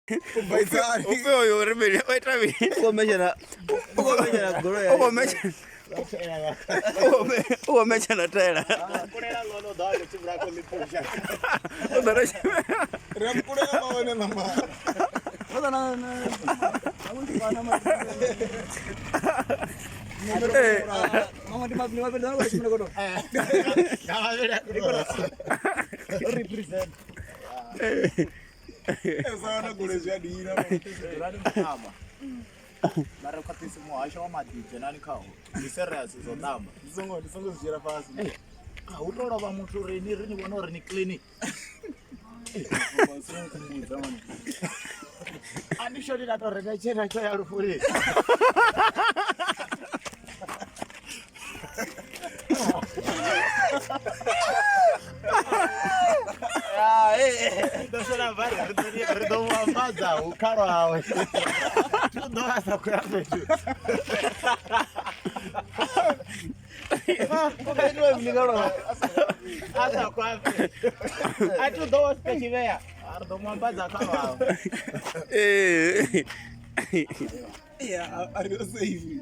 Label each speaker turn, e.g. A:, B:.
A: Upewe rebeli wetravi. Uko mecha na tela.
B: Kunela lolo dole chibra ko lipusha.
A: Udarasha.
B: Ram kunela maone mama.
C: Odana mama di mabni mabni dana wala simna godo.
B: Kama vile represent. Sana kulezwa dina rani mama. Mara ukatisi muhasha wa madije nani kawo. Ni serious zotamba. Ndisongo zjera fast. Utora va muthu rini vona rini clinic. Ani shori na to rega chena cho ya rufuri. Ndosera vari rido mamaza ukaro hawe. Ndo asa kuyape tu. Kubenwe mligaro. Asa kuyape. Atu ndo special. Ardo mamaza karo hawe.
A: Eh.
B: Yeah, are you safe?